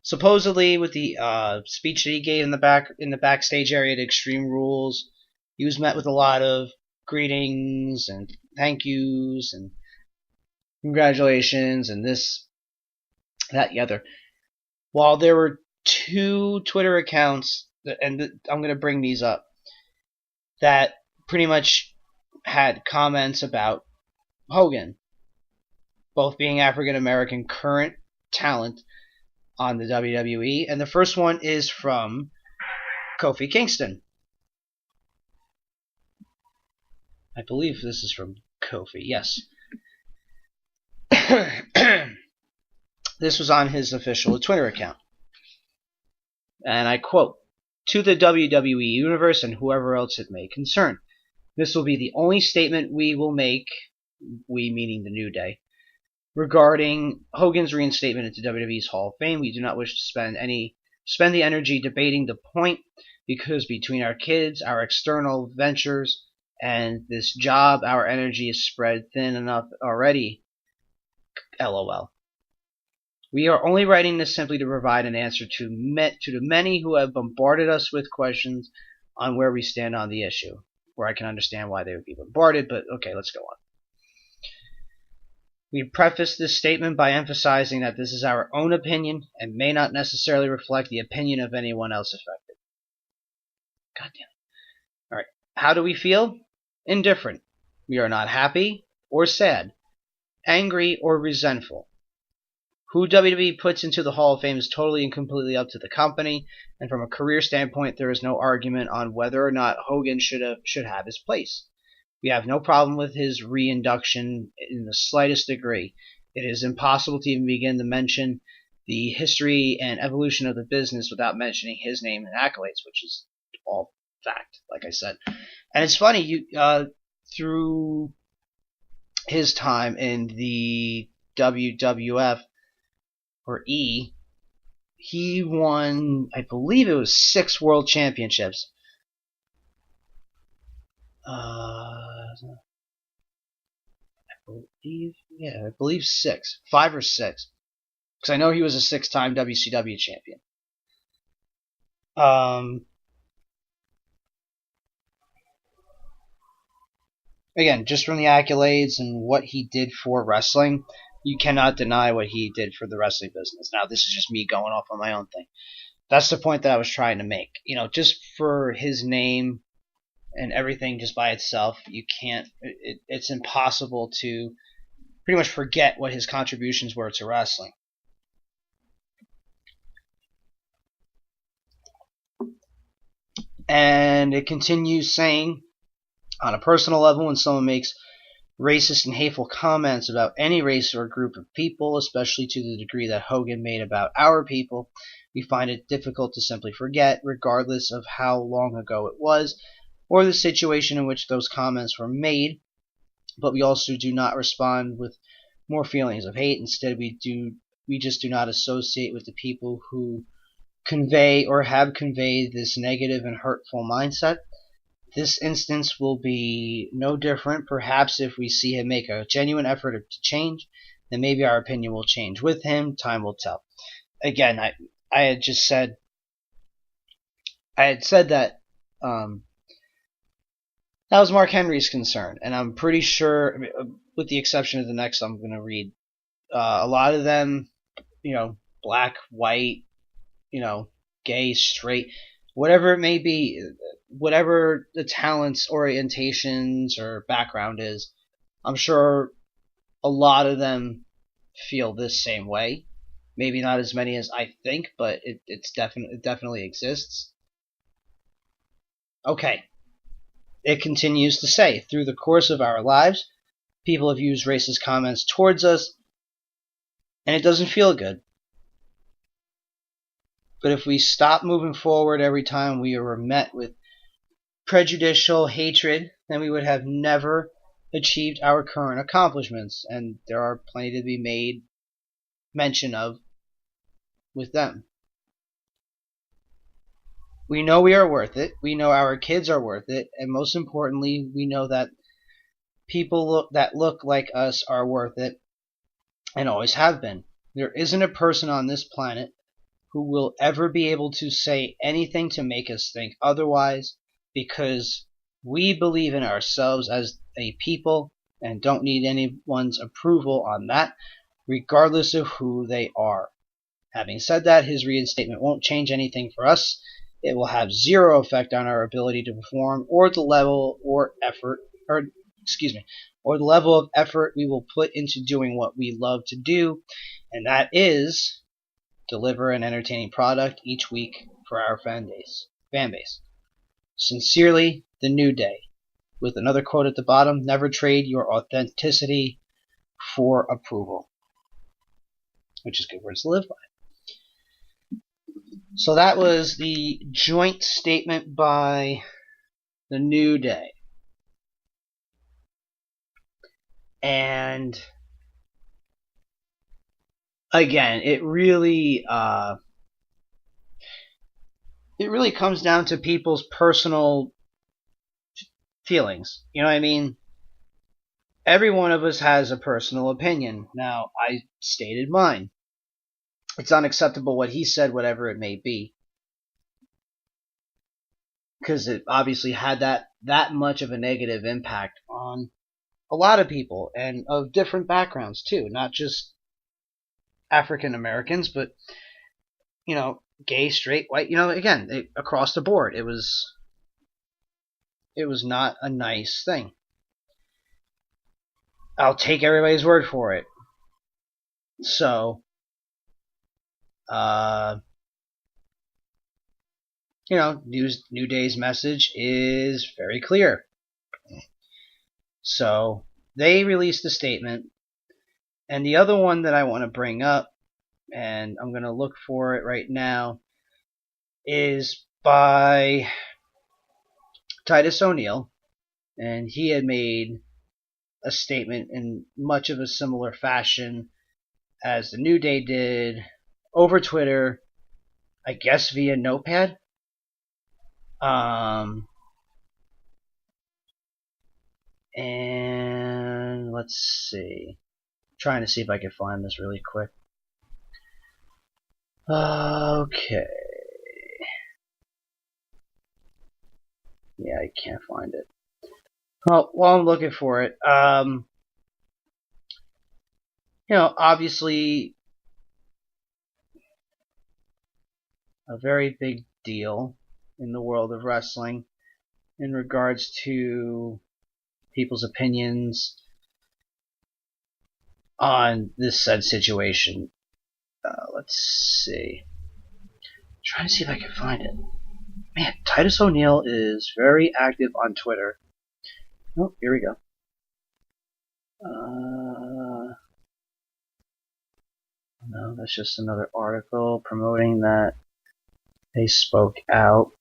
Supposedly, with the speech that he gave in the backstage area at Extreme Rules, he was met with a lot of greetings and thank yous and congratulations and this, that, the other. While there were two Twitter accounts, and I'm going to bring these up, that pretty much had comments about Hogan, both being African American current talent on the WWE, and the first one is from Kofi Kingston. I believe this is from Kofi, yes. This was on his official Twitter account. And I quote, "To the WWE Universe and whoever else it may concern, this will be the only statement we will make," we meaning the New Day, "regarding Hogan's reinstatement into WWE's Hall of Fame. We do not wish to spend the energy debating the point, because between our kids, our external ventures, and this job, our energy is spread thin enough already. LOL. We are only writing this simply to provide an answer to the many who have bombarded us with questions on where we stand on the issue." Where I can understand why they would be bombarded, but okay, let's go on. "We preface this statement by emphasizing that this is our own opinion and may not necessarily reflect the opinion of anyone else affected." God damn it. Alright. How do we feel? Indifferent. We are not happy or sad, angry or resentful. Who WWE puts into the Hall of Fame is totally and completely up to the company, and from a career standpoint, there is no argument on whether or not Hogan should have his place. We have no problem with his reinduction in the slightest degree. It is impossible to even begin to mention the history and evolution of the business without mentioning his name and accolades, which is all fact, like I said. And it's funny, through his time in the WWF, or E, he won, I believe it was 6 world championships. I believe 6. 5 or 6. Because I know he was a 6-time WCW champion. Again, just from the accolades and what he did for wrestling, you cannot deny what he did for the wrestling business. Now, this is just me going off on my own thing. That's the point that I was trying to make. Just for his name and everything just by itself, you can't, it's impossible to pretty much forget what his contributions were to wrestling. And it continues saying, on a personal level, when someone makes racist and hateful comments about any race or group of people, especially to the degree that Hogan made about our people, we find it difficult to simply forget, regardless of how long ago it was, or the situation in which those comments were made. But we also do not respond with more feelings of hate. Instead, we just do not associate with the people who convey or have conveyed this negative and hurtful mindset. This instance will be no different. Perhaps if we see him make a genuine effort to change, then maybe our opinion will change with him. Time will tell. Again, I had said that that was Mark Henry's concern, and I'm pretty sure, with the exception of the next I'm going to read, a lot of them, black, white, gay, straight, whatever it may be, whatever the talents, orientations, or background is, I'm sure a lot of them feel this same way. Maybe not as many as I think, but it definitely exists. Okay. It continues to say, through the course of our lives, people have used racist comments towards us, and it doesn't feel good. But if we stop moving forward every time we were met with prejudicial hatred, then we would have never achieved our current accomplishments, and there are plenty to be made mention of with them. We know we are worth it. We know our kids are worth it. And most importantly, we know that people that look like us are worth it and always have been. There isn't a person on this planet who will ever be able to say anything to make us think otherwise, because we believe in ourselves as a people and don't need anyone's approval on that, regardless of who they are. Having said that, his reinstatement won't change anything for us. It will have zero effect on our ability to perform or the level of effort we will put into doing what we love to do, and that is deliver an entertaining product each week for our fan base. Sincerely, The New Day. With another quote at the bottom, never trade your authenticity for approval. Which is good words to live by. So that was the joint statement by The New Day. And again, it really comes down to people's personal feelings. You know what I mean? Every one of us has a personal opinion. Now, I stated mine. It's unacceptable what he said, whatever it may be, because it obviously had that much of a negative impact on a lot of people, and of different backgrounds too, not just African Americans, but gay, straight, white, again, across the board. It was not a nice thing. I'll take everybody's word for it. So New Day's message is very clear. So they released a statement, and the other one that I want to bring up, and I'm going to look for it right now, is by Titus O'Neil, and he had made a statement in much of a similar fashion as the New Day did over Twitter, I guess via Notepad. And let's see. I'm trying to see if I can find this really quick. Okay. Yeah, I can't find it. Well, while I'm looking for it, obviously a very big deal in the world of wrestling in regards to people's opinions on this said situation. Let's see. I'm trying to see if I can find it. Man, Titus O'Neil is very active on Twitter. Oh, here we go. No, that's just another article promoting that they spoke out.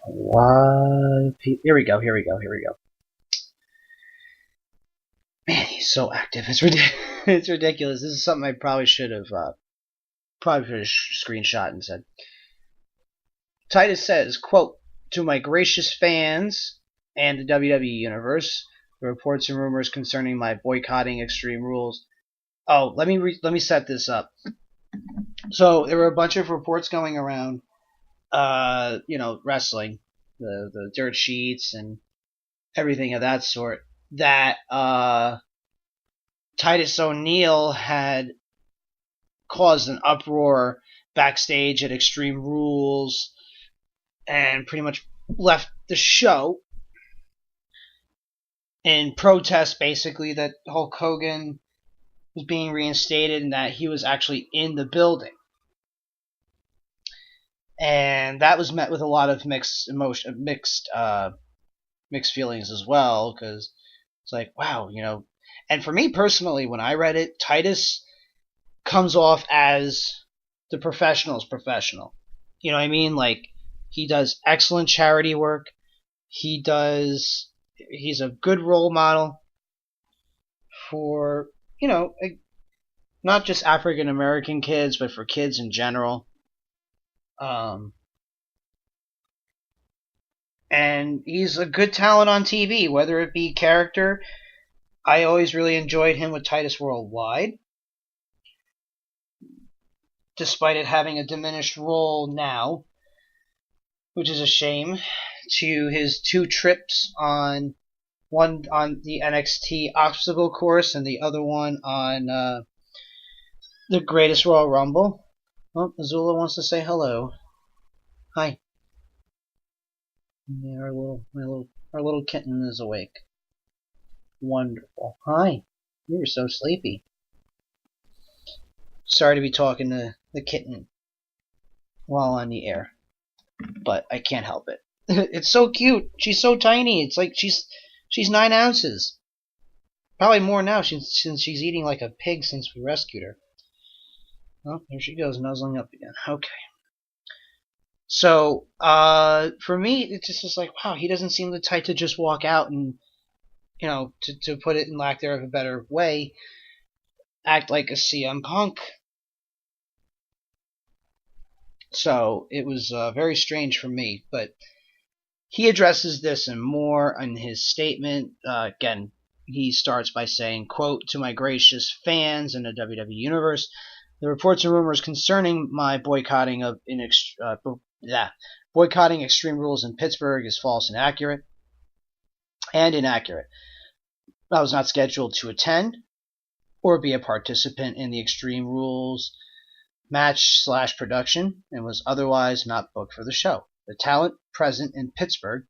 What? Here we go. Man, he's so active. It's ridiculous. This is something I probably should have screenshot and said. Titus says, quote, "To my gracious fans and the WWE Universe, the reports and rumors concerning my boycotting Extreme Rules." Oh, let me set this up. So there were a bunch of reports going around, wrestling, the dirt sheets and everything of that sort, that Titus O'Neil had caused an uproar backstage at Extreme Rules and pretty much left the show in protest, basically, that Hulk Hogan was being reinstated and that he was actually in the building. And that was met with a lot of mixed feelings as well, because it's like, wow, And for me personally, when I read it, Titus comes off as the professional's professional. You know what I mean? Like, he does excellent charity work. He's a good role model for, not just African American kids, but for kids in general. And he's a good talent on TV, whether it be character. I always really enjoyed him with Titus Worldwide, despite it having a diminished role now, which is a shame, to his 2 trips on one on the NXT obstacle course and the other one on the Greatest Royal Rumble. Oh, Azula wants to say hello. Hi. Yeah, our little kitten is awake. Wonderful. Hi. You were so sleepy. Sorry to be talking to the kitten while on the air, but I can't help it. It's so cute. She's so tiny. It's like she's 9 ounces. Probably more now since she's eating like a pig since we rescued her. Oh, there she goes, nuzzling up again. Okay. So, for me, it's just like, wow, he doesn't seem the type to just walk out and, to put it in lack thereof a better way, act like a CM Punk. So, it was very strange for me, but he addresses this and more in his statement. Again, he starts by saying, quote, "To my gracious fans in the WWE Universe, the reports and rumors concerning my boycotting Extreme Rules in Pittsburgh is false and inaccurate. I was not scheduled to attend or be a participant in the Extreme Rules match/production and was otherwise not booked for the show. The talent present in Pittsburgh,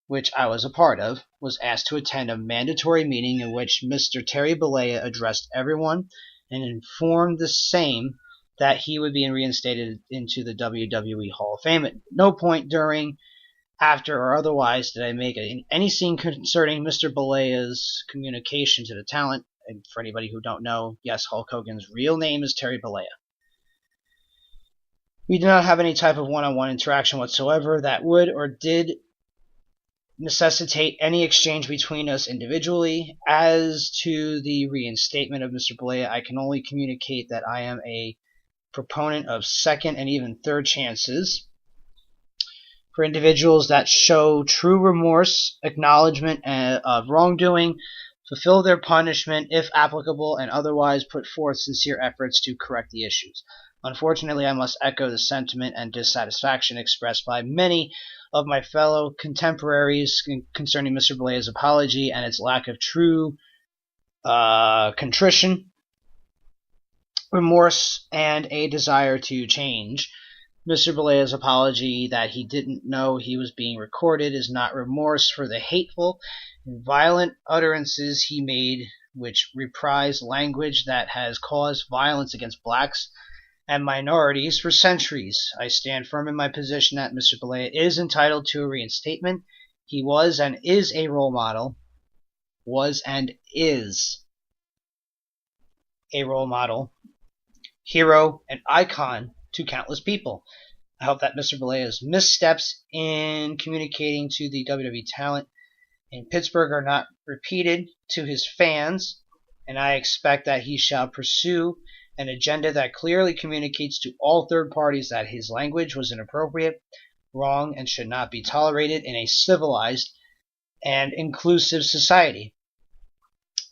which I was a part of, was asked to attend a mandatory meeting in which Mr. Terry Bollea addressed everyone and informed the same that he would be reinstated into the WWE Hall of Fame. At no point during, after, or otherwise did I make any scene concerning Mr. Bollea's communication to the talent. And for anybody who don't know, yes, Hulk Hogan's real name is Terry Bollea. We did not have any type of one-on-one interaction whatsoever that would or did necessitate any exchange between us individually. As to the reinstatement of Mr. Bollea, I can only communicate that I am a proponent of second and even third chances for individuals that show true remorse, acknowledgement of wrongdoing, fulfill their punishment if applicable, and otherwise put forth sincere efforts to correct the issues. Unfortunately, I must echo the sentiment and dissatisfaction expressed by many of my fellow contemporaries concerning Mr. Bollea's apology and its lack of true contrition, remorse, and a desire to change. Mr. Bollea's apology that he didn't know he was being recorded is not remorse for the hateful and violent utterances he made, which reprise language that has caused violence against blacks and minorities for centuries. I stand firm in my position that Mr. Bollea is entitled to a reinstatement. He was and is a role model. Hero, and icon to countless people. I hope that Mr. Bollea's missteps in communicating to the WWE talent in Pittsburgh are not repeated to his fans, and I expect that he shall pursue an agenda that clearly communicates to all third parties that his language was inappropriate, wrong, and should not be tolerated in a civilized and inclusive society.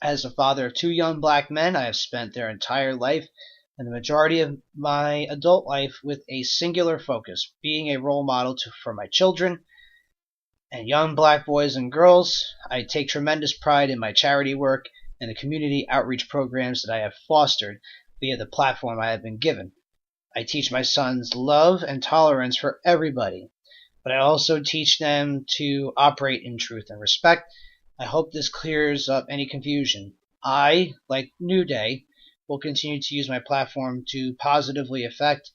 As a father of 2 young black men, I have spent their entire life and the majority of my adult life with a singular focus, being a role model for my children and young black boys and girls. I take tremendous pride in my charity work and the community outreach programs that I have fostered via the platform I have been given. I teach my sons love and tolerance for everybody, but I also teach them to operate in truth and respect. I hope this clears up any confusion. I, like New Day, will continue to use my platform to positively affect,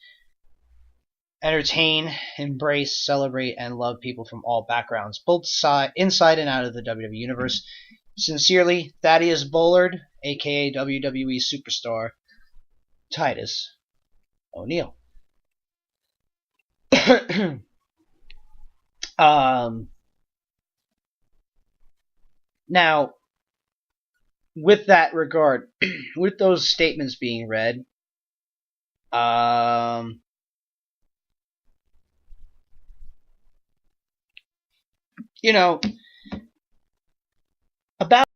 entertain, embrace, celebrate, and love people from all backgrounds, both inside and out of the WWE Universe. Sincerely, Thaddeus Bullard, aka WWE Superstar Titus O'Neil. Now, with that regard, with those statements being read, You know, about